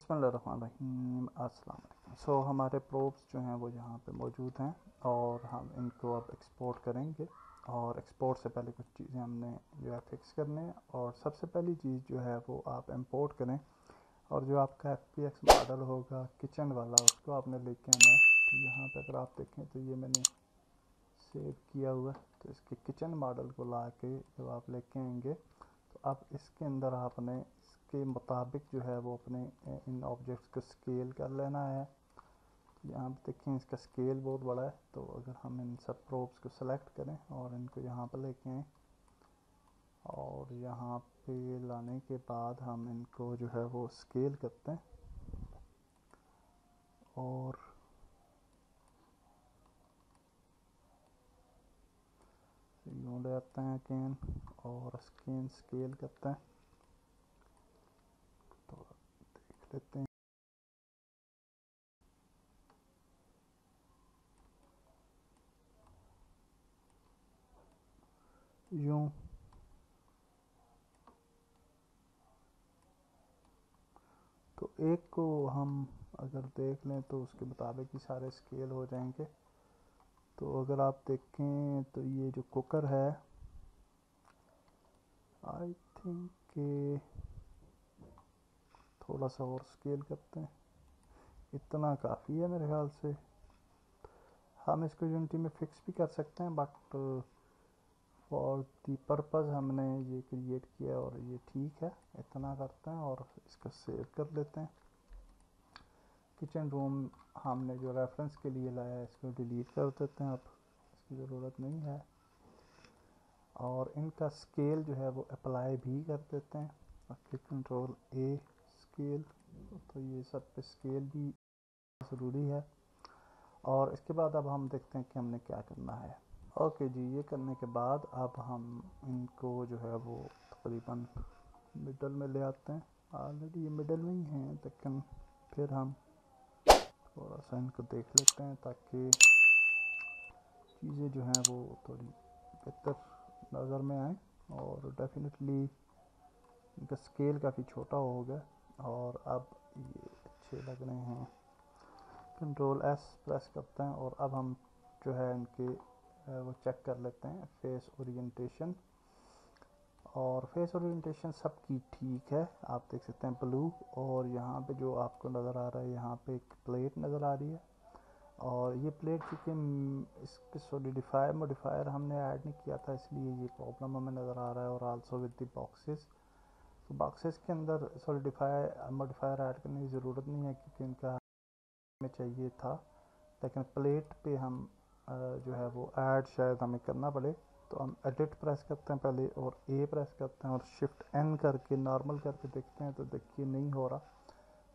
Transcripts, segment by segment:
बिस्मिल्लाहिर्रहमानिर्रहीम अस्सलाम वालेकुम। सो हमारे प्रोब्स जो हैं वो यहाँ पे मौजूद हैं और हम इनको अब एक्सपोर्ट करेंगे। और एक्सपोर्ट से पहले कुछ चीज़ें हमने जो है फिक्स करने हैं। और सबसे पहली चीज़ जो है वो आप इंपोर्ट करें और जो आपका FPX मॉडल होगा किचन वाला उसको आपने लेके आना है। तो यहाँ पे अगर आप देखें तो ये मैंने सेव किया हुआ है। तो इसके किचन मॉडल को ला के जब आप लेके आएंगे तो अब इसके अंदर आपने के मुताबिक जो है वो अपने इन ऑब्जेक्ट्स को स्केल कर लेना है। तो यहाँ पे देखें इसका स्केल बहुत बड़ा है। तो अगर हम इन सब प्रोब्स को सेलेक्ट करें और इनको यहाँ पर लेके आएँ और यहाँ पे लाने के बाद हम इनको जो है वो स्केल करते हैं और यूँ ले आते हैं कैन और स्केल स्केल करते हैं। तो देख लेते हैं यूँ। तो एक को हम अगर देख लें तो उसके मुताबिक ही सारे स्केल हो जाएंगे। तो अगर आप देखें तो ये जो कुकर है आई थिंक के थोड़ा सा और स्केल करते हैं, इतना काफ़ी है मेरे ख्याल से। हम इसको यूनिटी में फिक्स भी कर सकते हैं बट फॉर दी पर्पज़ हमने ये क्रिएट किया और ये ठीक है। इतना करते हैं और इसको सेव कर लेते हैं। किचन रूम हमने जो रेफरेंस के लिए लाया है इसको डिलीट कर देते हैं, अब इसकी ज़रूरत नहीं है। और इनका स्केल जो है वो अप्लाई भी कर देते हैं। बाकी कंट्रोल A स्केल, तो ये सब पे स्केल भी ज़रूरी है। और इसके बाद अब हम देखते हैं कि हमने क्या करना है। ओके जी, ये करने के बाद अब हम इनको जो है वो तकरीबन मिडल में ले आते हैं। ऑलरेडी ये मिडल में ही हैं लेकिन फिर हम थोड़ा सा इनको देख लेते हैं ताकि चीज़ें जो हैं वो थोड़ी बेहतर नज़र में आए। और डेफिनेटली इनका स्केल काफ़ी छोटा हो गया और अब ये अच्छे लग रहे हैं। कंट्रोल S प्रेस करते हैं और अब हम जो है इनके वो चेक कर लेते हैं फेस ओरिएंटेशन। और फेस ओरिएंटेशन सबकी ठीक है, आप देख सकते हैं ब्लू। और यहाँ पे जो आपको नज़र आ रहा है यहाँ पे एक प्लेट नज़र आ रही है और ये प्लेट चूँकि इसके सॉलिडिफायर मॉडिफायर हमने ऐड नहीं किया था इसलिए ये प्रॉब्लम हमें नज़र आ रहा है। और आल्सो विद द बॉक्सेस, तो बॉक्सेस के अंदर सॉलिडिफायर मॉडिफायर ऐड करने की ज़रूरत नहीं है क्योंकि इनका में चाहिए था। लेकिन प्लेट पे हम जो है वो ऐड शायद हमें करना पड़े। तो हम एडिट प्रेस करते हैं पहले और A प्रेस करते हैं और शिफ्ट N करके नॉर्मल करके देखते हैं। तो देखिए नहीं हो रहा।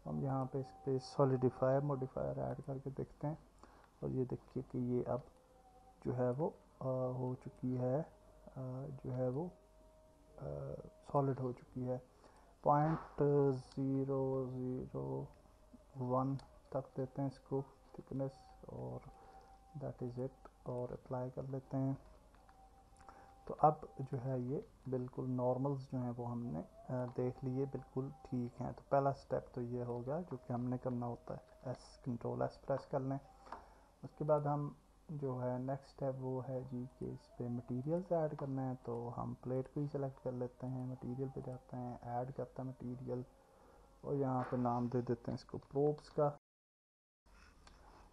हम यहाँ पे इस पर सॉलिडिफायर मॉडिफायर ऐड करके देखते हैं और ये देखिए कि ये अब जो है वो हो चुकी है, जो है वो सॉलिड हो चुकी है। 0.001 तक देते हैं इसको थिकनेस और दैट इज़ इट और अप्लाई कर लेते हैं। तो अब जो है ये बिल्कुल नॉर्मल्स जो हैं वो हमने देख लिए बिल्कुल ठीक हैं। तो पहला स्टेप तो ये हो गया जो कि हमने करना होता है। कंट्रोल S प्रेस कर लें। उसके बाद हम जो है नेक्स्ट स्टेप वो है जी कि इस पर मटीरियल्स ऐड करना है। तो हम प्लेट को ही सिलेक्ट कर लेते हैं, मटीरियल पे जाते हैं, ऐड करते हैं मटीरियल और यहाँ पे नाम दे देते हैं इसको प्रोब्स का।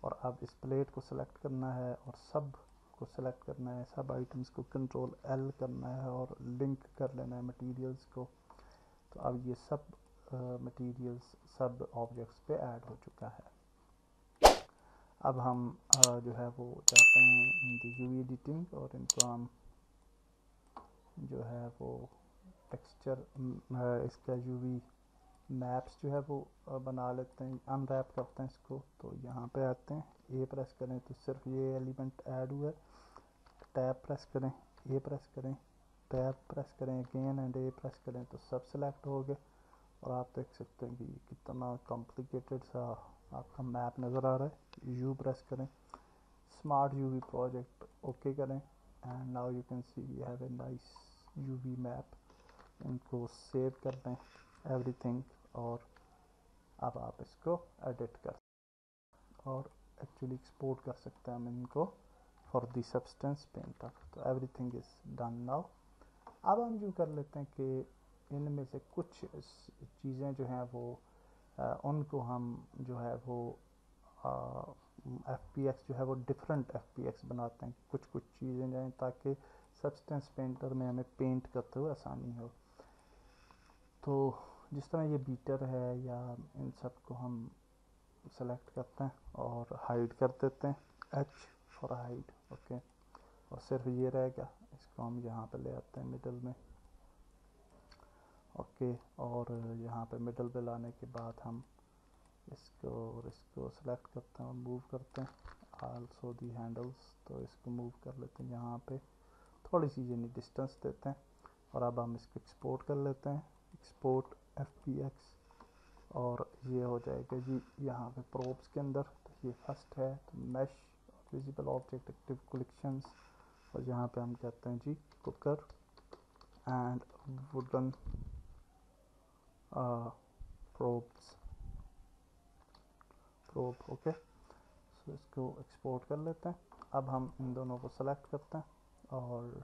और अब इस प्लेट को सिलेक्ट करना है और सब को सिलेक्ट करना है, सब आइटम्स को कंट्रोल L करना है और लिंक कर लेना है मटेरियल्स को। तो अब ये सब मटेरियल्स सब ऑब्जेक्ट्स पे ऐड हो चुका है। अब हम जो है वो जाते हैं इन दी UV एडिटिंग और इनको हम जो है वो टेक्सचर इसका UV मैप्स जो है वो बना लेते हैं, अनरैप करते हैं इसको। तो यहाँ पे आते हैं, A प्रेस करें तो सिर्फ ये एलिमेंट ऐड हुआ है। टैब प्रेस करें, A प्रेस करें, टैब प्रेस करें अगेन एंड A प्रेस करें तो सब सेलेक्ट हो गए। और आप देख सकते हैं कि कितना कॉम्प्लिकेटेड सा आपका मैप नज़र आ रहा है। U प्रेस करें, स्मार्ट UV प्रोजेक्ट ओके करें and now you can see we have a nice UV map. इनको सेव कर लें एवरीथिंग और अब आप इसको एडिट कर और एक्चुअली एक्सपोर्ट कर सकते हैं हम इनको फॉर दी सब्सटेंस पेंटर। तो एवरीथिंग इज डन नाउ। अब हम जो कर लेते हैं कि इनमें से कुछ चीज़ें जो हैं वो उनको हम जो है वो FPX जो है वो डिफरेंट FPX बनाते हैं, कुछ कुछ चीज़ें जो हैं, ताकि सब्सटेंस पेंटर में हमें पेंट करते हुए आसानी हो। तो जिस तरह ये बीटर है या इन सब को हम सेलेक्ट करते हैं और हाइड कर देते हैं, H फॉर हाइड, ओके। और सिर्फ ये रहेगा, इसको हम यहाँ पे ले आते हैं मिडल में, ओके। और यहाँ पे मिडल पे लाने के बाद हम इसको और इसको सेलेक्ट करते हैं और मूव करते हैं। आल्सो दी हैंडल्स, तो इसको मूव कर लेते हैं यहाँ पे, थोड़ी सी ये डिस्टेंस देते हैं। और अब हम इसको एक्सपोर्ट कर लेते हैं, एक्सपोर्ट FPX, और ये हो जाएगा जी यहाँ पे प्रोब्स के अंदर। तो ये फर्स्ट है, तो mash, visible object, active collections, और यहाँ पे हम कहते हैं जी cooker and wooden probes, probe, okay. So इसको एक्सपोर्ट कर लेते हैं। अब हम इन दोनों को सेलेक्ट करते हैं और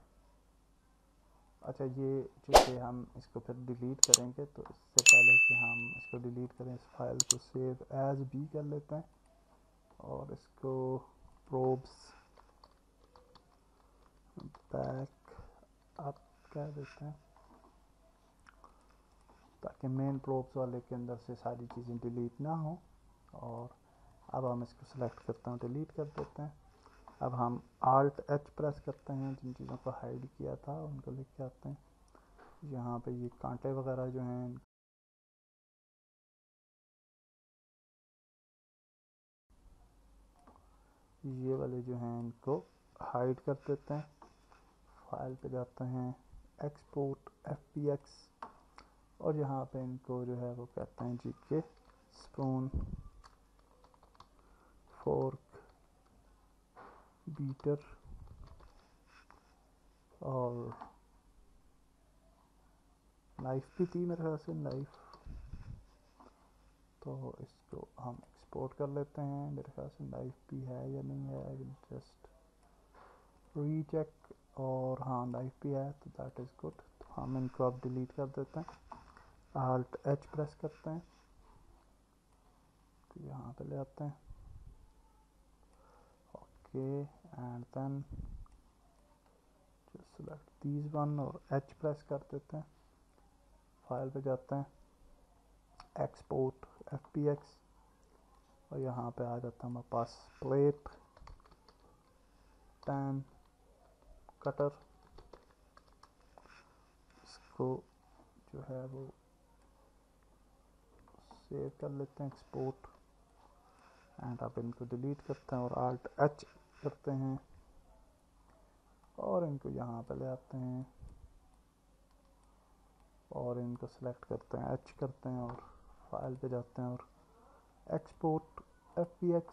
अच्छा, ये चूँकि हम इसको फिर डिलीट करेंगे, तो इससे पहले कि हम इसको डिलीट करें, इस फाइल को सेव एज भी कर लेते हैं और इसको प्रोब्स बैक अप कर देते हैं, ताकि मेन प्रोब्स वाले के अंदर से सारी चीज़ें डिलीट ना हो। और अब हम इसको सेलेक्ट करते हैं, डिलीट कर देते हैं। अब हम Alt H प्रेस करते हैं, जिन चीज़ों को हाइड किया था उनको लेके आते हैं। यहाँ पे ये कांटे वगैरह जो हैं, ये वाले जो हैं, इनको हाइड कर देते हैं। फाइल पे जाते हैं, एक्सपोर्ट FPX, और यहाँ पे इनको जो है वो कहते हैं जी के स्पून, फोर्क, बीटर और नाइफ भी थी मेरे ख्याल से, नाइफ। तो इसको हम एक्सपोर्ट कर लेते हैं, मेरे ख्याल से नाइफ भी है या नहीं है, आई विल जस्ट रीचेक। और हाँ, नाइफ भी है, तो दैट इज़ गुड। तो हम इनको अब डिलीट कर देते हैं, Alt H प्रेस करते हैं, तो यहाँ पे ले आते हैं, okay. And then select these one और H प्रेस कर देते हैं। फाइल पे जाते हैं, एक्सपोर्ट FPX, और यहाँ पे आ जाता है हमारे पास प्लेट, टैन, कटर। इसको जो है वो सेव कर लेते हैं, एक्सपोर्ट, एंड अब इनको डिलीट करते हैं और Alt H करते हैं और इनको यहाँ पे ले आते हैं और इनको सेलेक्ट करते हैं, H करते हैं और फाइल पे जाते हैं और export FPX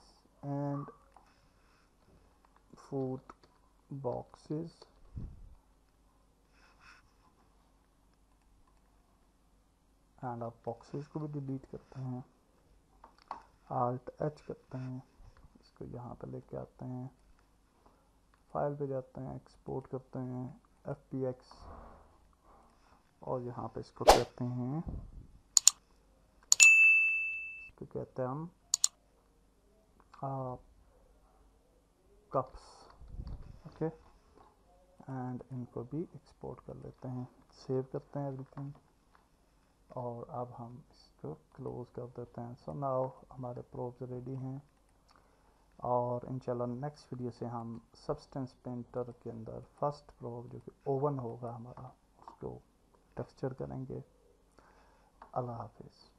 and food boxes, and आप बॉक्सेस को भी डिलीट करते हैं, Alt H करते हैं, इसको यहाँ पे लेके आते हैं, फाइल पे जाते हैं, एक्सपोर्ट करते हैं FPX, और यहाँ पे इसको कहते हैं, इसको कहते हैं हम कप्स, ओके। एंड इनको भी एक्सपोर्ट कर लेते हैं, सेव करते हैं एवरीथिंग, और अब हम इसको क्लोज कर देते हैं। सो नाउ हमारे प्रोब्स रेडी हैं, और इंशाल्लाह नेक्स्ट वीडियो से हम सब्सटेंस पेंटर के अंदर फर्स्ट प्रोब जो कि ओवन होगा हमारा, उसको टेक्सचर करेंगे। अल्लाह हाफिज़।